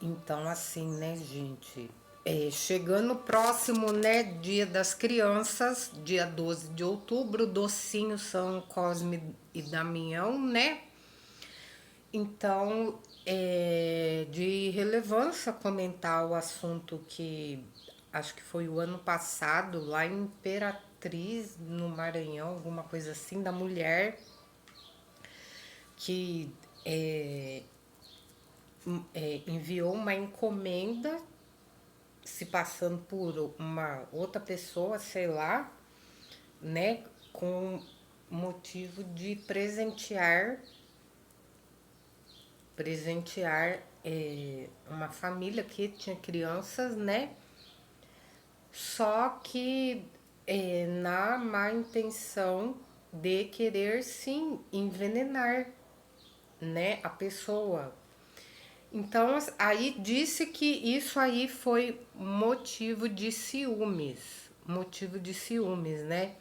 Então, assim, né, gente? Chegando próximo, né, Dia das Crianças, dia 12 de outubro, docinho São Cosme e Damião, né? Então, é de relevância comentar o assunto que acho que foi o ano passado, lá em Imperatriz, no Maranhão, alguma coisa assim, da mulher que enviou uma encomenda se passando por uma outra pessoa, sei lá, né, com motivo de presentear uma família que tinha crianças, né? Só que na má intenção de querer sim envenenar, né, a pessoa. Então aí disse que isso aí foi motivo de ciúmes, né?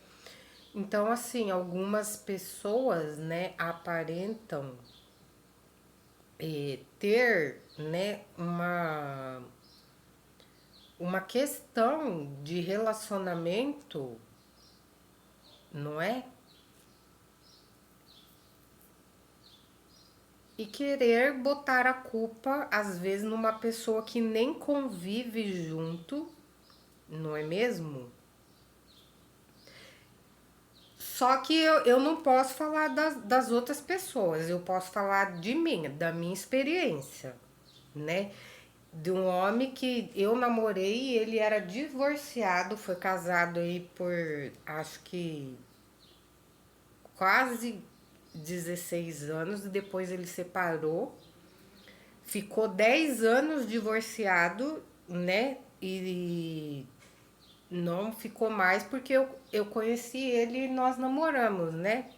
Então assim, algumas pessoas, né, aparentam ter, né, uma questão de relacionamento, não é? E querer botar a culpa, às vezes, numa pessoa que nem convive junto, não é mesmo? Só que eu não posso falar das outras pessoas, eu posso falar de mim, da minha experiência, né? De um homem que eu namorei e ele era divorciado, foi casado aí por acho que quase 16 anos, e depois ele separou, ficou 10 anos divorciado, né? E não ficou mais porque eu conheci ele e nós namoramos, né?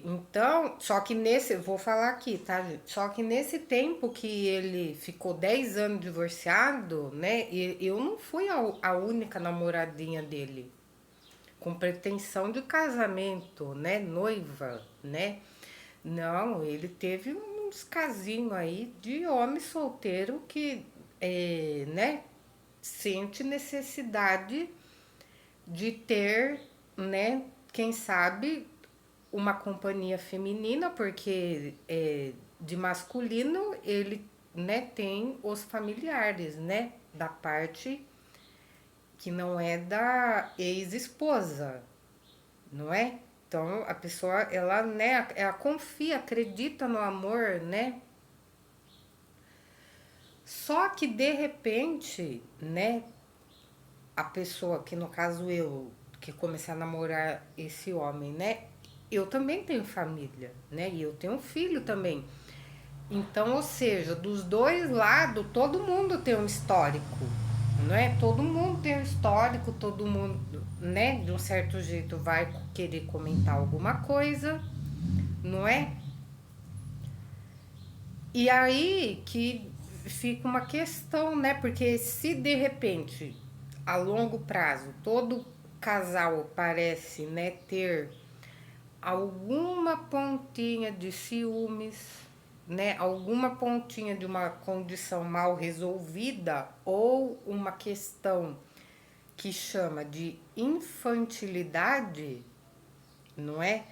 Então, só que nesse, vou falar aqui, tá, gente? Só que nesse tempo que ele ficou 10 anos divorciado, né? Eu não fui a única namoradinha dele, com pretensão de casamento, né? Noiva, né? Não, ele teve uns casinhos aí de homem solteiro que, né? Sente necessidade de ter, né? Quem sabe uma companhia feminina, porque de masculino ele, né, tem os familiares, né, da parte que não é da ex-esposa, não é? Então a pessoa, ela, né, ela confia, acredita no amor, né? Só que de repente, né, a pessoa que no caso eu que comecei a namorar esse homem, né? Eu também tenho família, né? E eu tenho um filho também. Então, ou seja, dos dois lados, todo mundo tem um histórico, não é? Todo mundo tem um histórico, todo mundo, né, de um certo jeito vai querer comentar alguma coisa, não é? E aí que fica uma questão, né? Porque se de repente, a longo prazo, todo casal parece, né, ter alguma pontinha de ciúmes, né, alguma pontinha de uma condição mal resolvida ou uma questão que chama de infantilidade, não é?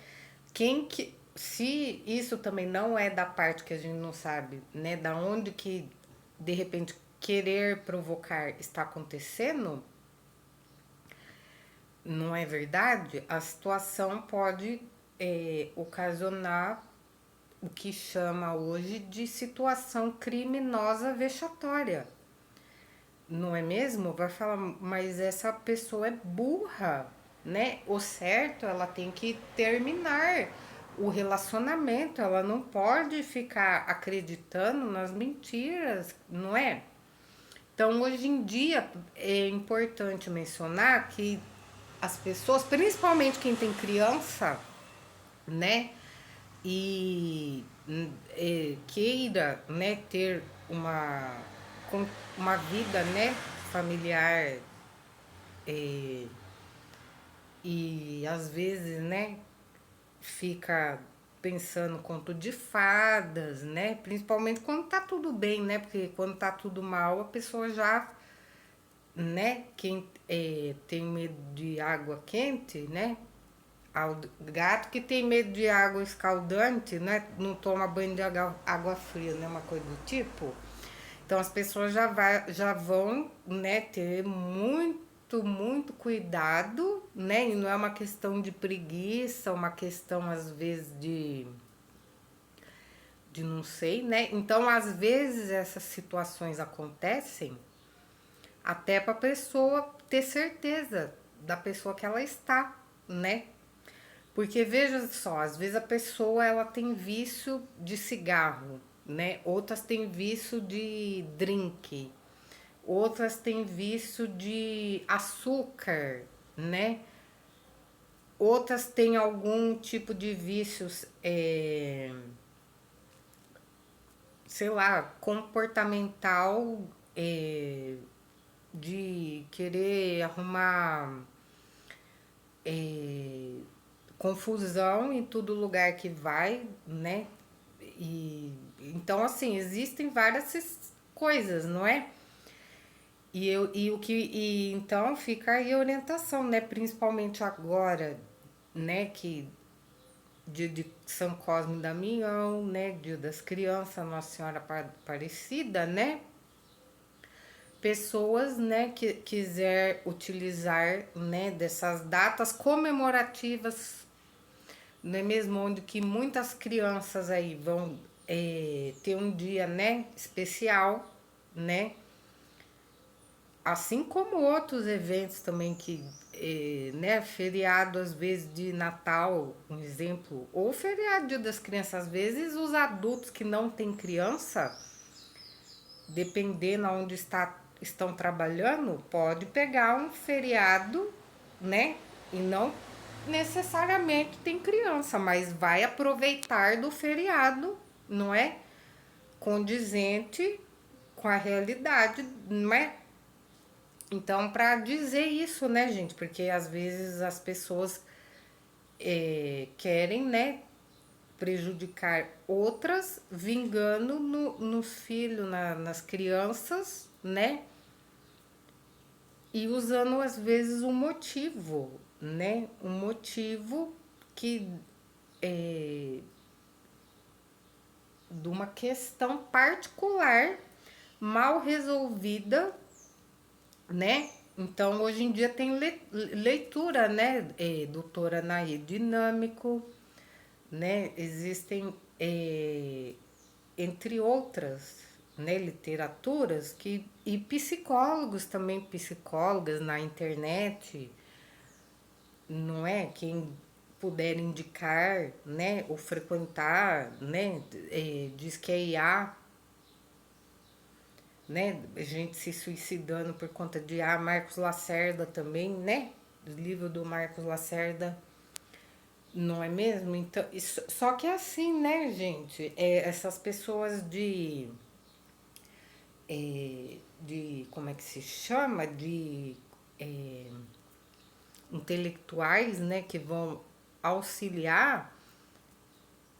Quem que se isso também não é da parte que a gente não sabe, né, da onde que de repente querer provocar está acontecendo, não é verdade? A situação pode ocasionar o que chama hoje de situação criminosa vexatória. Não é mesmo? Vai falar, mas essa pessoa é burra, né? O certo, ela tem que terminar o relacionamento, ela não pode ficar acreditando nas mentiras, não é? Então, hoje em dia, é importante mencionar que as pessoas, principalmente quem tem criança, né, e queira, né, ter uma vida, né, familiar, e às vezes, né, fica pensando conto de fadas, né? Principalmente quando tá tudo bem, né? Porque quando tá tudo mal, a pessoa já, né? Quem tem medo de água quente, né? Ao gato que tem medo de água escaldante, né? Não toma banho de água fria, né? Uma coisa do tipo. Então as pessoas já vão, né, ter muito cuidado, né? E não é uma questão de preguiça, uma questão às vezes de não sei, né? Então às vezes essas situações acontecem até para a pessoa ter certeza da pessoa que ela está, né? Porque veja só, às vezes a pessoa ela tem vício de cigarro, né? Outras têm vício de drink, outras têm vício de açúcar, né? Outras têm algum tipo de vícios, sei lá, comportamental, é, de querer arrumar é, confusão em todo lugar que vai, né? E então assim, existem várias coisas, não é? E então fica aí a orientação, né? Principalmente agora, né? Que dia de São Cosme e Damião, né? Dia das Crianças, Nossa Senhora Aparecida, né? Pessoas, né, que quiser utilizar, né, dessas datas comemorativas, não é mesmo, onde que muitas crianças aí vão ter um dia, né, especial, né, assim como outros eventos também que, né, feriado às vezes de Natal, um exemplo, ou feriado Dia das Crianças, às vezes os adultos que não têm criança, dependendo aonde estão trabalhando, pode pegar um feriado, né? E não necessariamente tem criança, mas vai aproveitar do feriado, não é? Condizente com a realidade, não é? Então, para dizer isso, né, gente? Porque às vezes as pessoas querem, né, prejudicar outras, vingando nos filhos, nas crianças, né? E usando às vezes um motivo, né? Um motivo que é de uma questão particular mal resolvida, né? Então hoje em dia tem leitura, né? Doutora Nair Dinâmico, né? Existem, entre outras, né, literaturas que e psicólogos também, psicólogas na internet, não é? Quem puder indicar, né, ou frequentar, né, diz que é IA, né, gente se suicidando por conta de IA, Marcos Lacerda também, né, o livro do Marcos Lacerda. Não é mesmo? Então, só que é assim, né, gente? Essas pessoas como é que se chama? De é, intelectuais, né, que vão auxiliar,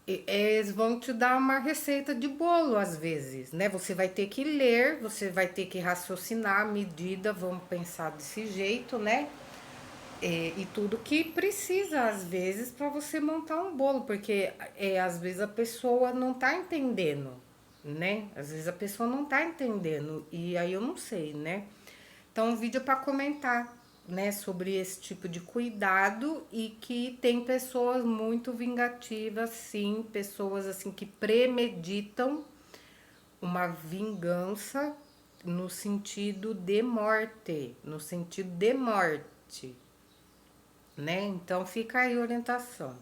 eles vão te dar uma receita de bolo às vezes, né? Você vai ter que ler, você vai ter que raciocinar a medida, vamos pensar desse jeito, né? E tudo que precisa, às vezes, para você montar um bolo, porque às vezes a pessoa não tá entendendo, né? Às vezes a pessoa não tá entendendo, e aí eu não sei, né? Então, um vídeo para comentar, né, sobre esse tipo de cuidado e que tem pessoas muito vingativas, sim, pessoas assim que premeditam uma vingança no sentido de morte, no sentido de morte, né? Então fica aí a orientação.